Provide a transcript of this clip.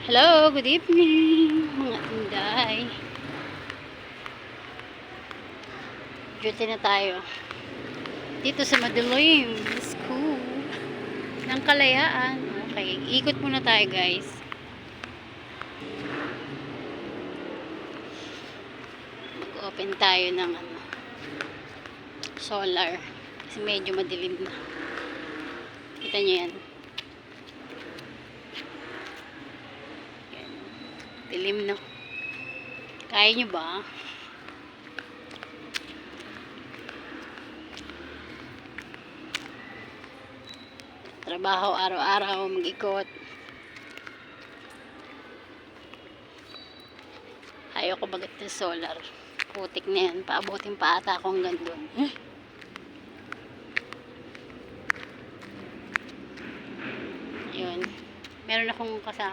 Hello, good evening mga tinday. Duty na tayo. Dito sa Madilim School ng Kalayaan. Okay, ikot muna tayo guys. Mag-open tayo ng solar. Kasi medyo madilim na. Kita nyo yan. Dilim no. Kaya nyo ba? Trabaho araw-araw, mag-ikot. Ayaw ko bagat ng solar. Putik na yan. Paabutin pa ata ako hanggang doon. Ayun. Meron akong kasama.